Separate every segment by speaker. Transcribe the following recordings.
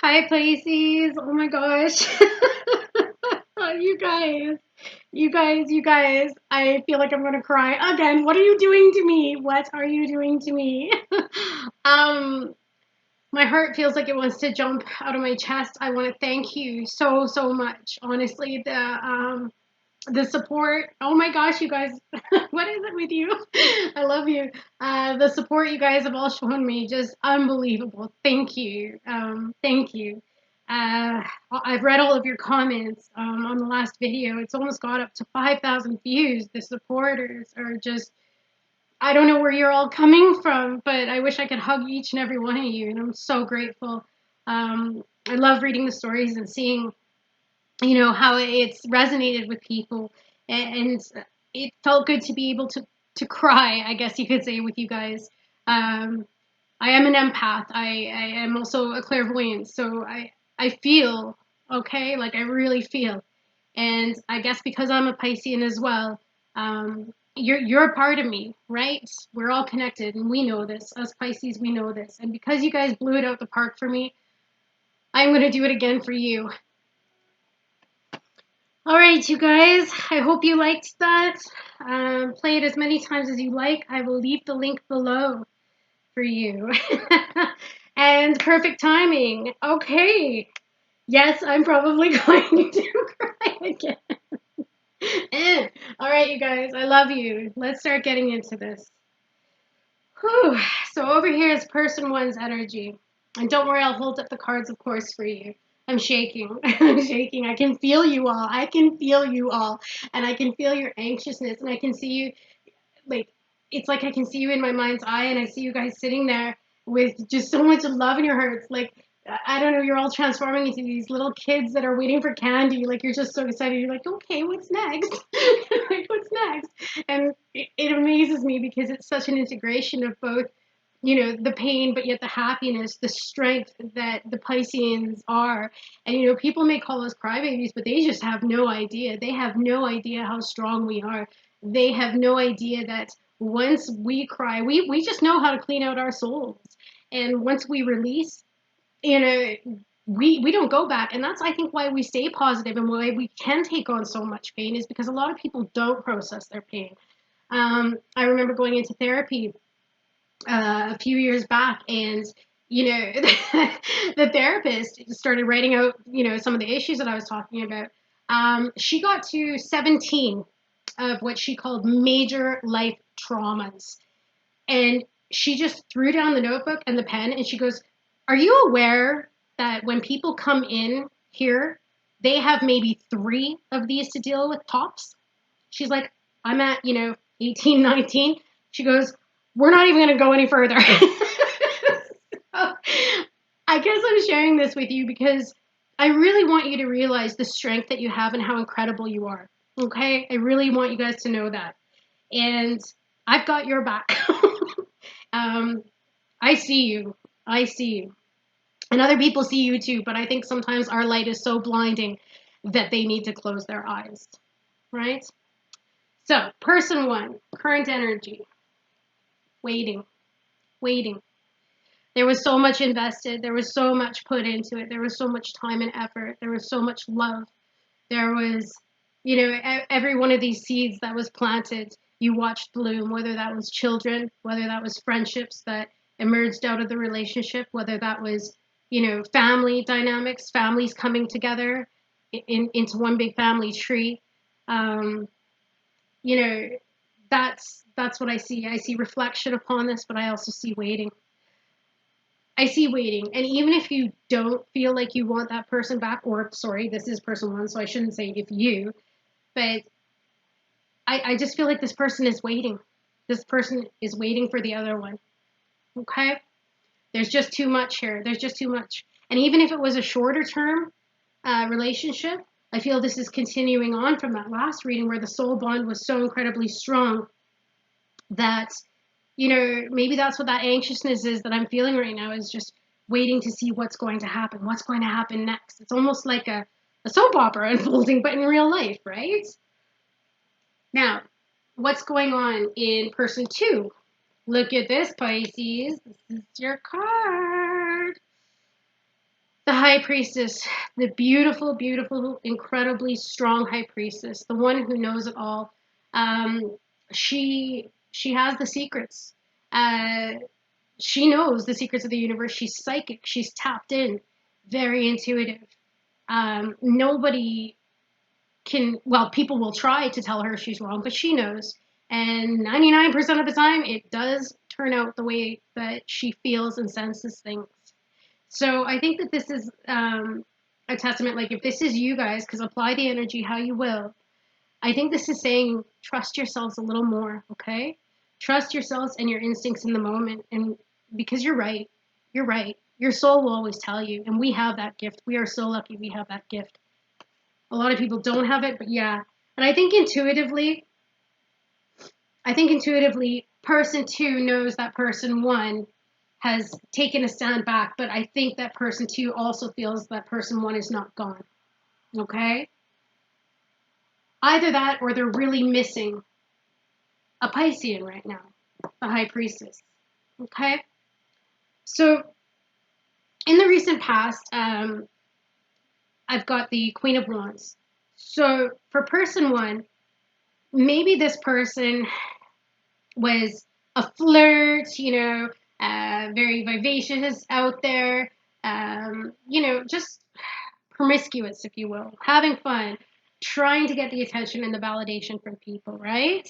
Speaker 1: Hi, Pisces. Oh my gosh. You guys, you guys. I feel like I'm gonna cry again. What are you doing to me? What are you doing to me? um, my heart feels like it wants to jump out of my chest. I want to thank you so, so much. Honestly, the support. Oh my gosh, you guys. What is it with you? I love you. The support you guys have all shown me, just unbelievable. Thank you. Thank you. I've read all of your comments on the last video. It's almost got up to 5,000 views. The supporters are just, I don't know where you're all coming from, but I wish I could hug each and every one of you. And I'm so grateful. I love reading the stories and seeing, how it's resonated with people. And it felt good to be able to cry, I guess you could say, with you guys. Um, I am an empath. I am also a clairvoyant, so I feel, okay, like I really feel. And I guess because I'm a Piscean as well, you're a part of me, right? We're all connected, and we know this. Us Pisces, we know this. And because you guys blew it out the park for me, I'm gonna do it again for you. All right, you guys. I hope you liked that. Play it as many times as you like. I will leave the link below for you. And perfect timing. Okay. Yes, I'm probably going to cry again. All right, you guys. I love you. Let's start getting into this. Whew. So over here is person one's energy. And don't worry, I'll hold up the cards, of course, for you. I'm shaking. I'm shaking. I can feel you all. I can feel you all. And I can feel your anxiousness. And I can see you, like, it's like I can see you in my mind's eye. And I see you guys sitting there with just so much love in your hearts. Like, I don't know, you're all transforming into these little kids that are waiting for candy. Like, you're just so excited. You're like, okay, what's next? Like, what's next? And it amazes me because it's such an integration of both, the pain, but yet the happiness, the strength that the Pisceans are. And, people may call us crybabies, but they just have no idea. They have no idea how strong we are. They have no idea that once we cry, we just know how to clean out our souls. And once we release, you know, we don't go back. And that's, I think, why we stay positive and why we can take on so much pain is because a lot of people don't process their pain. I remember going into therapy a few years back, and the therapist started writing out some of the issues that I was talking about. She got to 17 of what she called major life traumas, and she just threw down the notebook and the pen, and she goes, are you aware that when people come in here, they have maybe 3 of these to deal with tops? She's like, I'm at 18, 19. She goes, we're not even going to go any further. So, I guess I'm sharing this with you because I really want you to realize the strength that you have and how incredible you are. Okay? I really want you guys to know that. And I've got your back. um, I see you. I see you. And other people see you too, but I think sometimes our light is so blinding that they need to close their eyes. Right? So, person one, current energy, waiting, waiting. There was so much invested. There was so much put into it. There was so much time and effort. There was so much love. There was, every one of these seeds that was planted, you watched bloom, whether that was children, whether that was friendships that emerged out of the relationship, whether that was, family dynamics, families coming together into one big family tree. Um, you know, that's what I see. I see reflection upon this, but I also see waiting. I see waiting. And even if you don't feel like you want that person back, or sorry, this is person one, so I shouldn't say if you, but I just feel like this person is waiting. This person is waiting for the other one. Okay? There's just too much here. There's just too much. And even if it was a shorter term relationship, I feel this is continuing on from that last reading where the soul bond was so incredibly strong that, maybe that's what that anxiousness is that I'm feeling right now, is just waiting to see what's going to happen, what's going to happen next. It's almost like a soap opera unfolding, but in real life, right? Now, what's going on in person two? Look at this, Pisces. This is your card. The High High Priestess, the beautiful, beautiful, incredibly strong High Priestess, the one who knows it all. Um, she has the secrets. Uh, she knows the secrets of the universe. She's psychic. She's tapped in, very intuitive. Nobody can, well, people will try to tell her she's wrong, but she knows. And 99% of the time, it does turn out the way that she feels and senses things. So I think that this is a testament. Like, if this is you guys, because apply the energy how you will, I think this is saying trust yourselves a little more, okay? Trust yourselves and your instincts in the moment. And because you're right, you're right. Your soul will always tell you. And we have that gift. We are so lucky we have that gift. A lot of people don't have it, but yeah. And I think intuitively, person two knows that person one has taken a stand back, but I think that person two also feels that person one is not gone. Okay? Either that or they're really missing a Piscean right now, the High Priestess. Okay? So, in the recent past, I've got the Queen of Wands. So, for person one, maybe this person was a flirt, very vivacious out there, just promiscuous, if you will, having fun, trying to get the attention and the validation from people, right?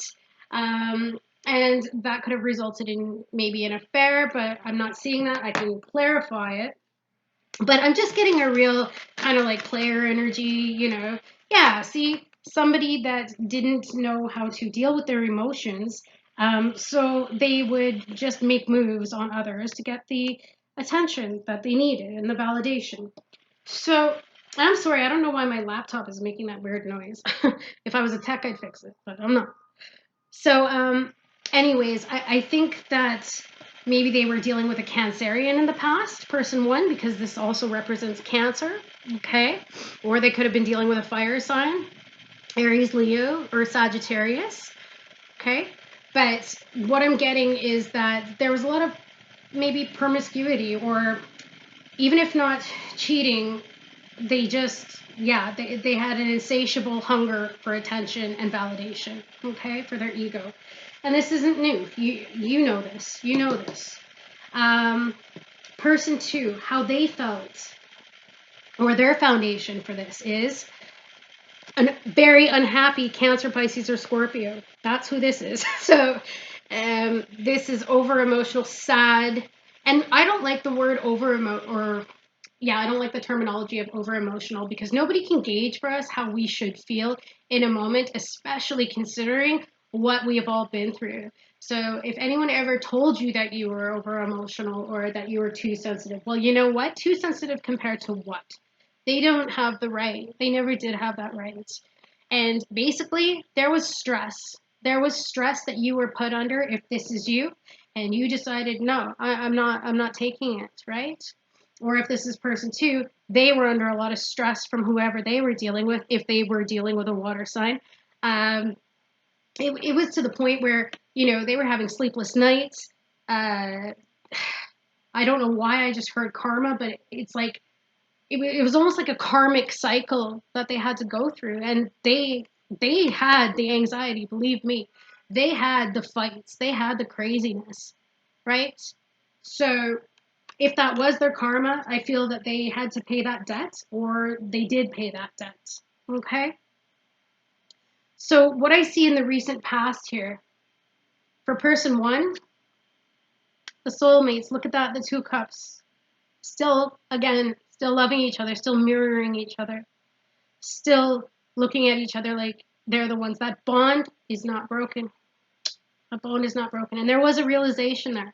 Speaker 1: And that could have resulted in maybe an affair, but I'm not seeing that. I can clarify it. But I'm just getting a real kind of like player energy. Yeah, see, somebody that didn't know how to deal with their emotions. So they would just make moves on others to get the attention that they needed and the validation. So I'm sorry, I don't know why my laptop is making that weird noise. If I was a tech, I'd fix it, but I'm not. So, anyways, I think that maybe they were dealing with a Cancerian in the past, person one, because this also represents Cancer, okay? Or they could have been dealing with a fire sign, Aries, Leo, or Sagittarius, okay? But what I'm getting is that there was a lot of maybe promiscuity, or even if not cheating, they just, yeah, they had an insatiable hunger for attention and validation, okay, for their ego. And this isn't new. You know this. You know this. Person two, how they felt, or their foundation for this is a very unhappy Cancer, Pisces, or Scorpio. That's who this is. So this is over emotional, sad, and I don't like the word I don't like the terminology of over emotional, because nobody can gauge for us how we should feel in a moment, especially considering what we have all been through. So if anyone ever told you that you were over emotional or that you were too sensitive, well, you know what? Too sensitive compared to what? They don't have the right. They never did have that right. And basically, there was stress. There was stress that you were put under if this is you, and you decided, no, I'm not taking it, right? Or if this is person two, they were under a lot of stress from whoever they were dealing with, if they were dealing with a water sign. Um, it was to the point where, they were having sleepless nights. Uh, I don't know why I just heard karma, but it's like, it was almost like a karmic cycle that they had to go through. And they had the anxiety, believe me. They had the fights. They had the craziness, right? So if that was their karma, I feel that they had to pay that debt, or they did pay that debt. Okay? So what I see in the recent past here, for person one, the soulmates, look at that, the two cups. Still, again, still loving each other, still mirroring each other, still looking at each other like they're the ones. That bond is not broken. That bond is not broken. And there was a realization there.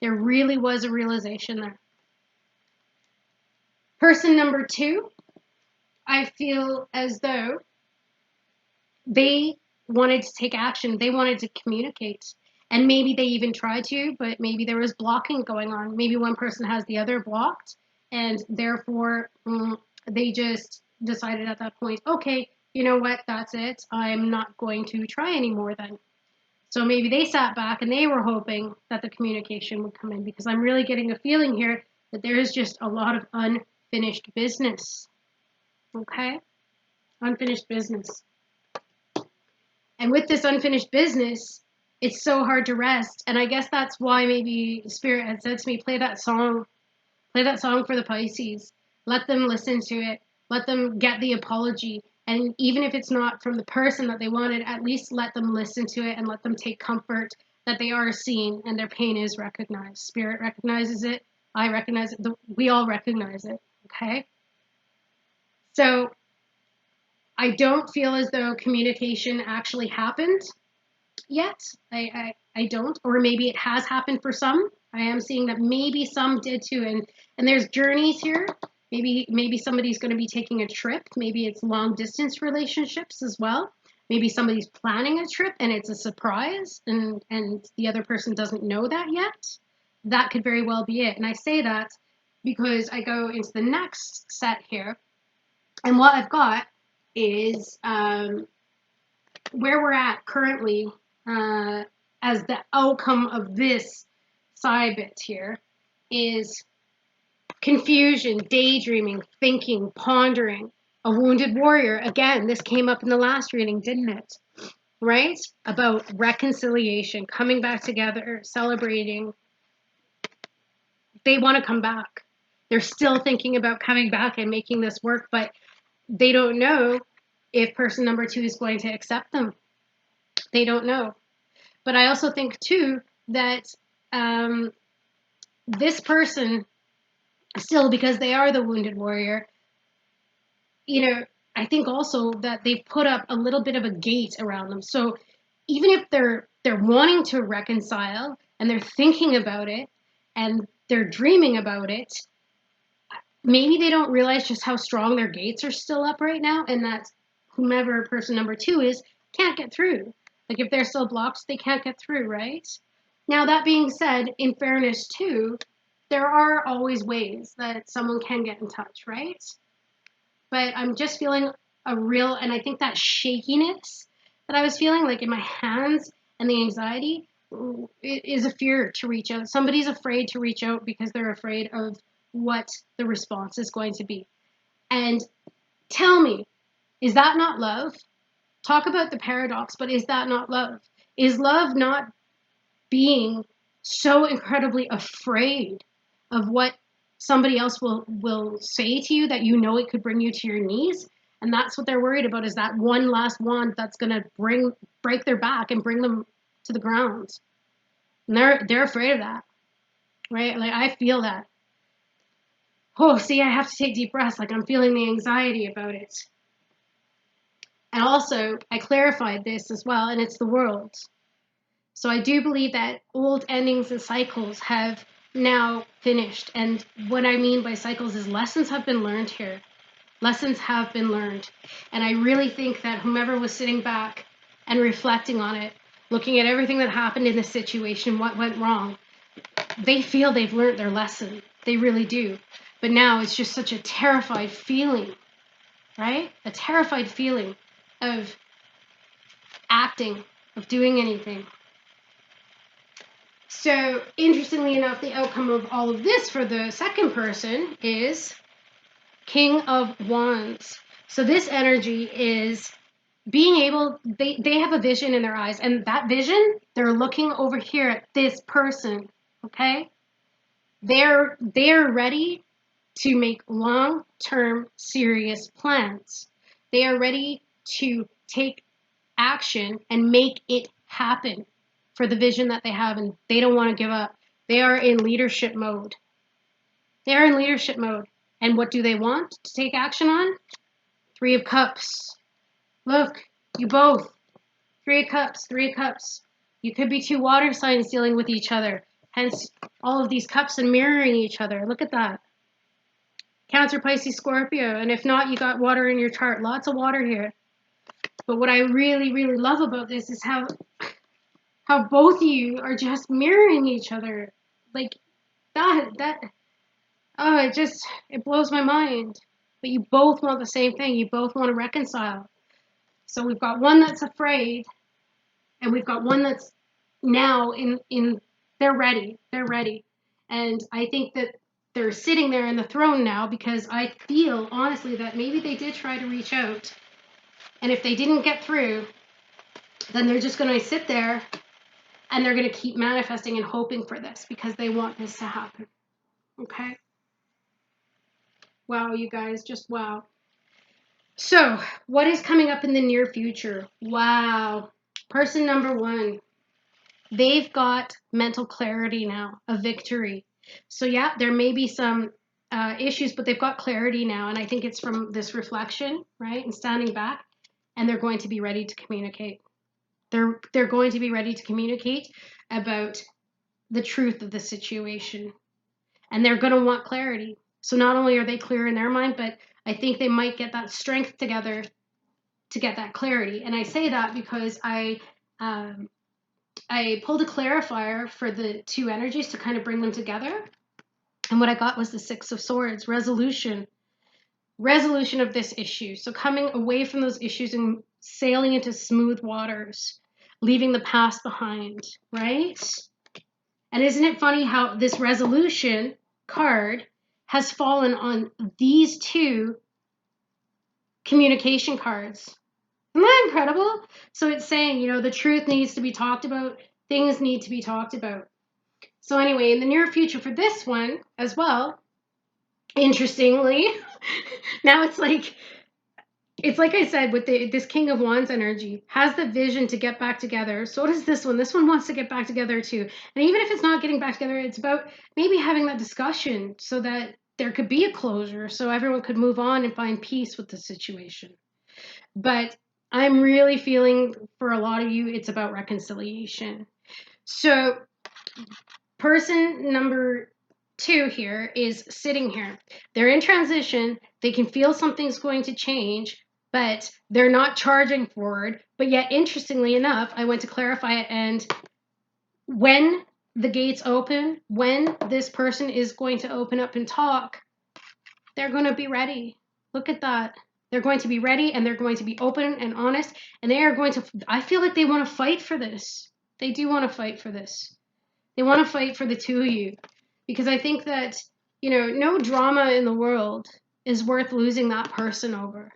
Speaker 1: There really was a realization there. Person number two, I feel as though they wanted to take action. They wanted to communicate. And maybe they even tried to, but maybe there was blocking going on. Maybe one person has the other blocked, and therefore they just decided at that point, okay, you know what, that's it. I'm not going to try anymore then. So maybe they sat back and they were hoping that the communication would come in, because I'm really getting a feeling here that there is just a lot of unfinished business. Okay? Unfinished business. And with this unfinished business, it's so hard to rest. And I guess that's why maybe Spirit had said to me, play that song. Play that song for the Pisces. Let them listen to it. Let them get the apology. And even if it's not from the person that they wanted, at least let them listen to it and let them take comfort that they are seen and their pain is recognized. Spirit recognizes it. I recognize it. We all recognize it. Okay? So I don't feel as though communication actually happened yet. I don't. Or maybe it has happened for some. I am seeing that maybe some did too. And there's journeys here. Maybe somebody's going to be taking a trip. Maybe it's long distance relationships as well. Maybe somebody's planning a trip and it's a surprise and the other person doesn't know that yet. That could very well be it. And I say that because I go into the next set here. And what I've got is where we're at currently as the outcome of this side bit here is confusion, daydreaming, thinking, pondering, a wounded warrior. Again, this came up in the last reading, didn't it? Right? About reconciliation, coming back together, celebrating. They want to come back. They're still thinking about coming back and making this work, but they don't know if person number 2 is going to accept them. They don't know. But I also think too that this person still, because they are the wounded warrior, I think also that they've put up a little bit of a gate around them. So even if they're wanting to reconcile and they're thinking about it and they're dreaming about it, maybe they don't realize just how strong their gates are still up right now, and that whomever person number 2 is can't get through. Like if they're still blocked, they can't get through, right? Now, that being said, in fairness too, there are always ways that someone can get in touch, right? But I'm just feeling and I think that shakiness that I was feeling, like in my hands, and the anxiety, it is a fear to reach out. Somebody's afraid to reach out because they're afraid of what the response is going to be. And tell me, is that not love? Talk about the paradox, but is that not love? Is love not being so incredibly afraid of what somebody else will say to you that it could bring you to your knees? And that's what they're worried about, is that one last wand that's going to break their back and bring them to the ground. And they're afraid of that, right? Like, I feel that. Oh, see, I have to take deep breaths. Like, I'm feeling the anxiety about it. And also, I clarified this as well, and it's the world. So I do believe that old endings and cycles have now finished. And what I mean by cycles is lessons have been learned here. Lessons have been learned. And I really think that whomever was sitting back and reflecting on it, looking at everything that happened in the situation, what went wrong, they feel they've learned their lesson. They really do. But now it's just such a terrified feeling, right? A terrified feeling of acting, of doing anything. So, interestingly enough, the outcome of all of this for the second person is King of Wands. So this energy is being able, they have a vision in their eyes, and that vision, they're looking over here at this person, okay? They're ready to make long-term serious plans. They are ready to take action and make it happen for the vision that they have, and they don't want to give up. They are in leadership mode. They're in leadership mode. And what do they want to take action on? 3 of Cups. Look, you both. 3 of Cups, 3 of Cups. You could be 2 water signs dealing with each other. Hence, all of these cups and mirroring each other. Look at that. Cancer, Pisces, Scorpio. And if not, you got water in your chart. Lots of water here. But what I really, really love about this is how both of you are just mirroring each other. Like, it blows my mind. But you both want the same thing. You both want to reconcile. So we've got one that's afraid, and we've got one that's now they're ready. They're ready. And I think that they're sitting there in the throne now, because I feel honestly that maybe they did try to reach out, and if they didn't get through, then they're just going to sit there and they're going to keep manifesting and hoping for this because they want this to happen. Okay? Wow, you guys, just wow. So, what is coming up in the near future? Wow. Person number 1, they've got mental clarity now, a victory. So, yeah, there may be some issues, but they've got clarity now. And I think it's from this reflection, right? And standing back, and they're going to be ready to communicate. They're going to be ready to communicate about the truth of the situation. And they're going to want clarity. So not only are they clear in their mind, but I think they might get that strength together to get that clarity. And I say that because I pulled a clarifier for the 2 energies to kind of bring them together. And what I got was the 6 of Swords, resolution of this issue. So coming away from those issues and sailing into smooth waters, leaving the past behind, right? And isn't it funny how this resolution card has fallen on these 2 communication cards? Isn't that incredible? So it's saying, the truth needs to be talked about. Things need to be talked about. So anyway, in the near future for this one as well, interestingly, now it's like I said, with this King of Wands energy, has the vision to get back together. So does this one. This one wants to get back together too. And even if it's not getting back together, it's about maybe having that discussion so that there could be a closure, so everyone could move on and find peace with the situation. But I'm really feeling for a lot of you, it's about reconciliation. So person number 2 here is sitting here. They're in transition. They can feel something's going to change, but they're not charging forward. But yet, interestingly enough, I went to clarify it, and when the gates open, when this person is going to open up and talk, they're going to be ready. Look at that. They're going to be ready, and they're going to be open and honest, and they are going to, I feel like they want to fight for this. They do want to fight for this. They want to fight for the 2 of you, because I think that, no drama in the world is worth losing that person over,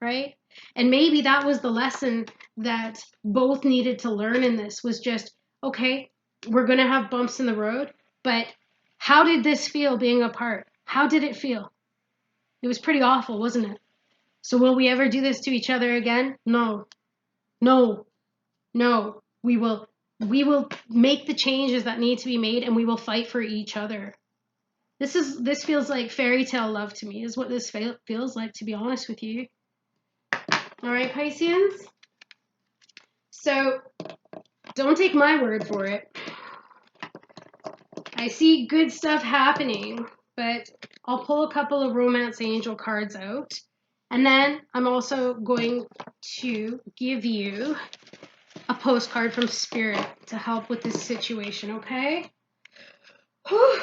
Speaker 1: right? And maybe that was the lesson that both needed to learn in this, was just, okay, we're going to have bumps in the road, but how did this feel being apart? How did it feel? It was pretty awful, wasn't it? So will we ever do this to each other again? No. No. No. We will make the changes that need to be made, and we will fight for each other. This feels like fairy tale love to me, is what this feels like, to be honest with you. All right, Pisceans? So don't take my word for it. I see good stuff happening, but I'll pull a couple of romance angel cards out. And then I'm also going to give you a postcard from Spirit to help with this situation, okay? Whew.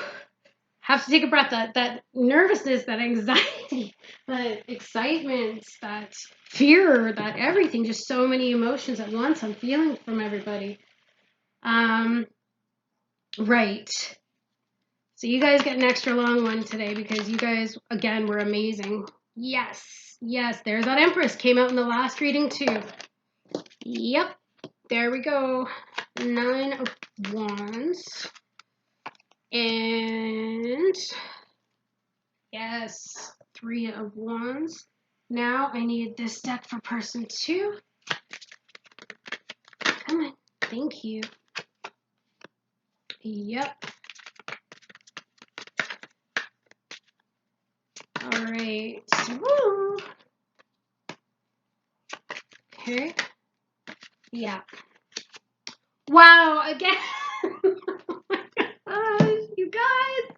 Speaker 1: Have to take a breath. That nervousness, that anxiety, that excitement, that fear, that everything, just so many emotions at once I'm feeling from everybody. Right. So you guys get an extra long one today because you guys, again, were amazing. Yes, there's that Empress. Came out in the last reading too. Yep, there we go. 9 of Wands. And yes, 3 of Wands. Now I need this deck for person 2. Come on, thank you. Yep. All right. Woo. Okay. Yeah. Wow, again. Oh my gosh, you guys.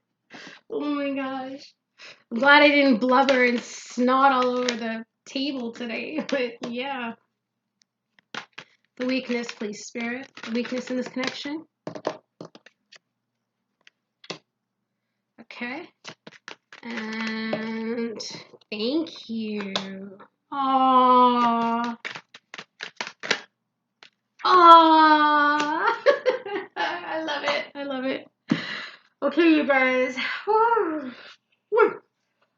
Speaker 1: Oh my gosh. I'm glad I didn't blubber and snot all over the table today, but yeah. The weakness, please, Spirit. The weakness in this connection. Okay. And thank you. Aww. Aww. I love it. Okay, you guys.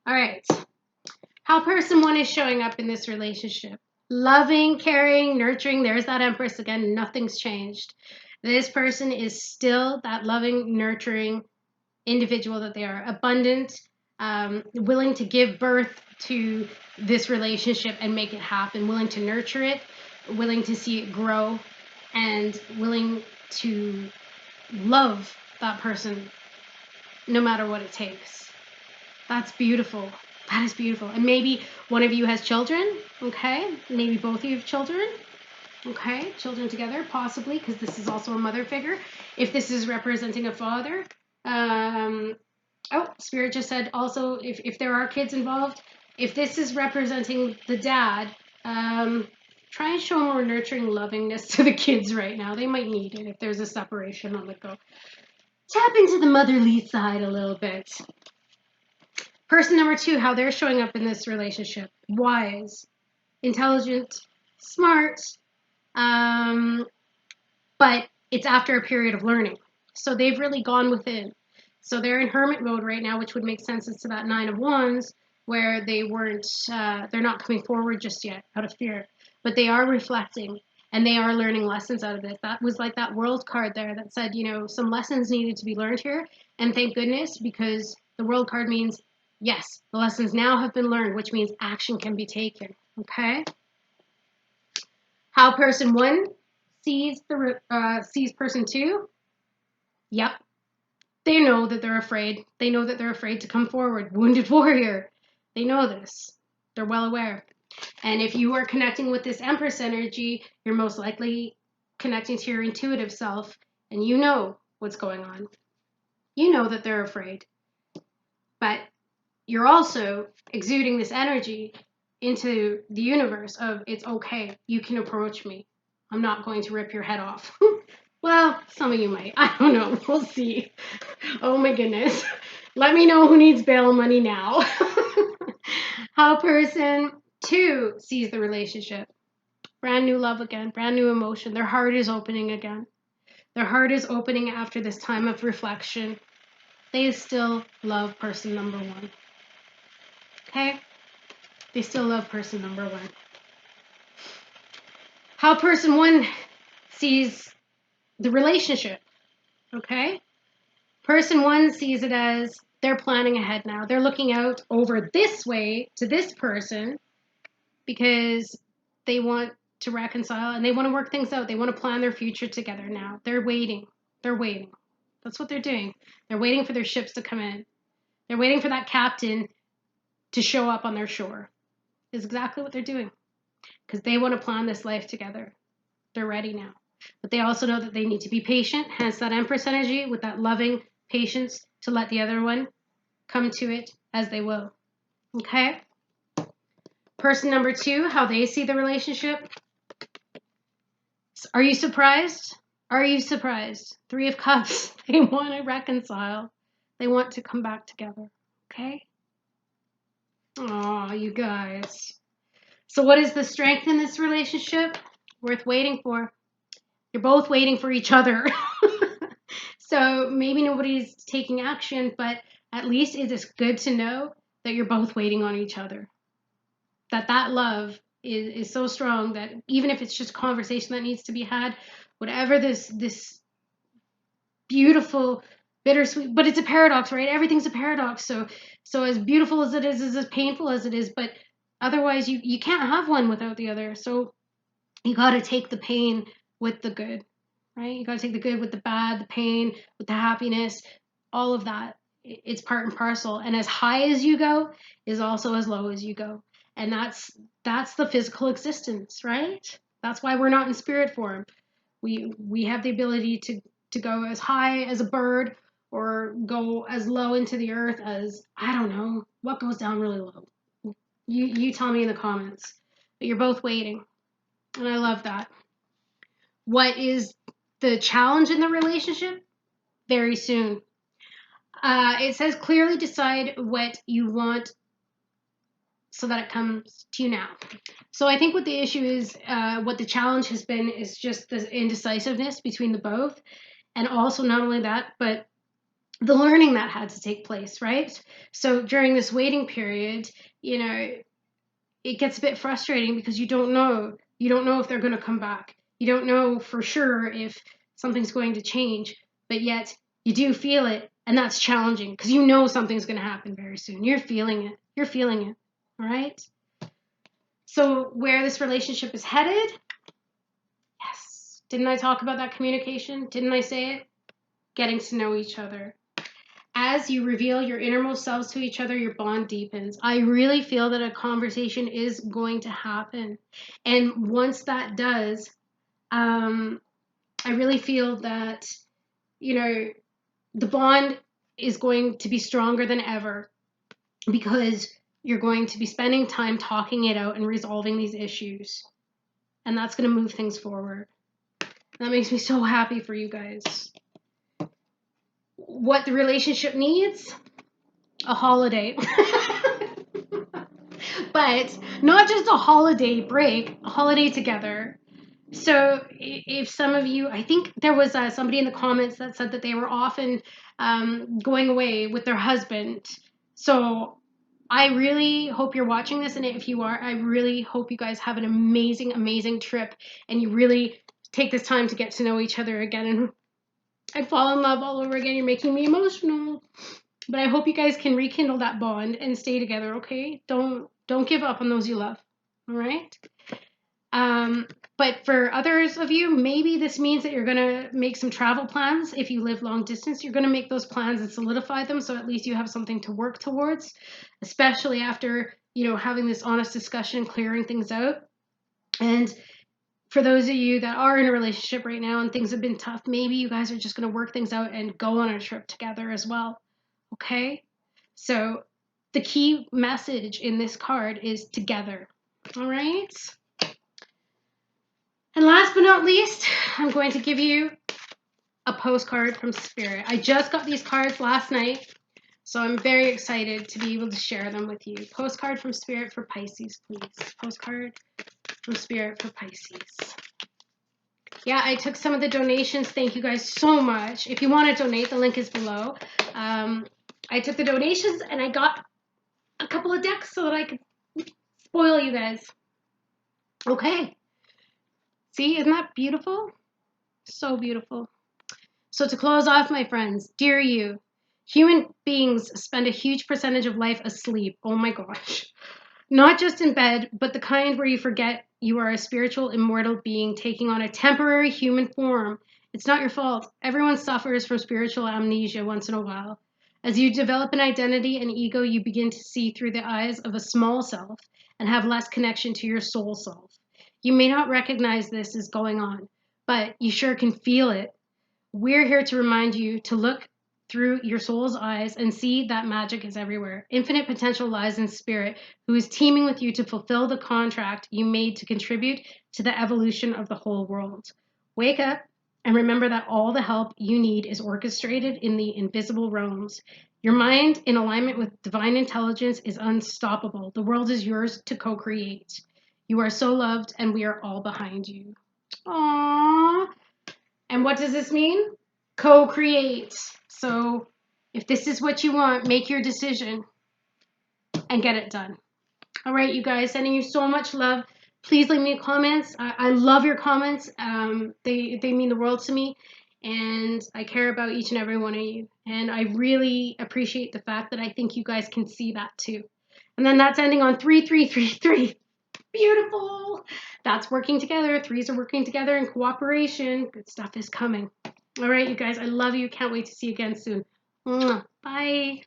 Speaker 1: All right. How person one is showing up in this relationship. Loving, caring, nurturing. There's that Empress again. Nothing's changed. This person is still that loving, nurturing individual that they are. Abundant, willing to give birth to this relationship and make it happen. Willing to nurture it. Willing to see it grow. And willing to love that person no matter what it takes. That's beautiful. That is beautiful. And maybe one of you has children, okay? Maybe both of you have children, okay? Children together, possibly, because this is also a mother figure. If this is representing a father, Spirit just said also if there are kids involved, if this is representing the dad, try and show more nurturing lovingness to the kids right now. They might need it if there's a separation on the go. Tap into the motherly side a little bit. Person number two, how they're showing up in this relationship. Wise, intelligent, smart, but it's after a period of learning. So they've really gone within. So they're in hermit mode right now, which would make sense as to that Nine of Wands, where they weren't, they're not coming forward just yet out of fear, but they are reflecting and they are learning lessons out of this. That was like that World card there that said, you know, some lessons needed to be learned here. And thank goodness, because the World card means, yes, the lessons now have been learned, which means action can be taken, okay? How person one sees person two, yep. They know that they're afraid. They know that they're afraid to come forward. Wounded warrior. They know this. They're well aware. And if you are connecting with this Empress energy, you're most likely connecting to your intuitive self, and you know what's going on. You know that they're afraid. But you're also exuding this energy into the universe of, it's okay. You can approach me. I'm not going to rip your head off. Well, some of you might. I don't know. We'll see. Oh my goodness. Let me know who needs bail money now. How person two sees the relationship. Brand new love again. Brand new emotion. Their heart is opening again. Their heart is opening after this time of reflection. They still love person number one. Okay? They still love person number one. How person one sees the relationship. Okay? Person one sees it as they're planning ahead now. They're looking out over this way to this person because they want to reconcile and they want to work things out. They want to plan their future together now. They're waiting. They're waiting. That's what they're doing. They're waiting for their ships to come in. They're waiting for that captain to show up on their shore. Is exactly what they're doing because they want to plan this life together. They're ready now. But they also know that they need to be patient, hence that Empress energy with that loving patience to let the other one come to it as they will. Okay? Person number two, how they see the relationship. Are you surprised? Are you surprised? Three of Cups. They want to reconcile. They want to come back together. Okay? Oh, you guys. So what is the strength in this relationship? Worth waiting for. You're both waiting for each other. So maybe nobody's taking action, but at least it is good to know that you're both waiting on each other. That love is so strong that even if it's just conversation that needs to be had, whatever this beautiful, bittersweet, but it's a paradox, right? Everything's a paradox. So as beautiful as it is as painful as it is, but otherwise you can't have one without the other. So you got to take the pain with the good. Right? You got to take the good with the bad, the pain with the happiness, all of that. It's part and parcel. And as high as you go is also as low as you go. And that's the physical existence, right? That's why we're not in spirit form. We have the ability to go as high as a bird or go as low into the earth as, I don't know, what goes down really low. You tell me in the comments. But you're both waiting. And I love that. What is the challenge in the relationship? Very soon. It says clearly decide what you want so that it comes to you now. So I think what the issue is, what the challenge has been is just the indecisiveness between the both. And also not only that, but the learning that had to take place, right? So during this waiting period, you know, it gets a bit frustrating because you don't know. You don't know if they're going to come back. You don't know for sure if something's going to change, but yet you do feel it, and that's challenging because you know something's going to happen very soon. You're feeling it. You're feeling it. All right? So where this relationship is headed, yes. Didn't I talk about that communication? Didn't I say it? Getting to know each other. As you reveal your innermost selves to each other, your bond deepens. I really feel that a conversation is going to happen. And once that does, I really feel that, you know, the bond is going to be stronger than ever because you're going to be spending time talking it out and resolving these issues. And that's going to move things forward. That makes me so happy for you guys. What the relationship needs? A holiday. But not just a holiday break, a holiday together. So if some of you, I think there was somebody in the comments that said that they were often going away with their husband. So I really hope you're watching this, and if you are, I really hope you guys have an amazing, amazing trip, and you really take this time to get to know each other again and fall in love all over again. You're making me emotional. But I hope you guys can rekindle that bond and stay together, okay? Don't give up on those you love. All right? But for others of you, maybe this means that you're gonna make some travel plans. If you live long distance, you're gonna make those plans and solidify them so at least you have something to work towards, especially after, you know, having this honest discussion, clearing things out. And for those of you that are in a relationship right now and things have been tough, maybe you guys are just gonna work things out and go on a trip together as well. Okay? So the key message in this card is together. All right? And last but not least, I'm going to give you a postcard from Spirit. I just got these cards last night, so I'm very excited to be able to share them with you. Postcard from Spirit for Pisces, please. Postcard from Spirit for Pisces. Yeah, I took some of the donations. Thank you guys so much. If you want to donate, the link is below. I took the donations and I got a couple of decks so that I could spoil you guys. Okay. See, isn't that beautiful? So beautiful. So to close off, my friends, dear you, human beings spend a huge percentage of life asleep. Oh my gosh. Not just in bed, but the kind where you forget you are a spiritual, immortal being taking on a temporary human form. It's not your fault. Everyone suffers from spiritual amnesia once in a while. As you develop an identity and ego, you begin to see through the eyes of a small self and have less connection to your soul self. You may not recognize this is going on, but you sure can feel it. We're here to remind you to look through your soul's eyes and see that magic is everywhere. Infinite potential lies in spirit, who is teaming with you to fulfill the contract you made to contribute to the evolution of the whole world. Wake up and remember that all the help you need is orchestrated in the invisible realms. Your mind, in alignment with divine intelligence, is unstoppable. The world is yours to co-create. You are so loved, and we are all behind you. Aww. And what does this mean? Co-create. So if this is what you want, make your decision and get it done. All right, you guys, sending you so much love. Please leave me comments. I love your comments. They mean the world to me, and I care about each and every one of you. And I really appreciate the fact that I think you guys can see that too. And then that's ending on 3333. Beautiful. That's working together. Threes are working together in cooperation. Good stuff is coming. All right, you guys, I love you. Can't wait to see you again soon. Bye.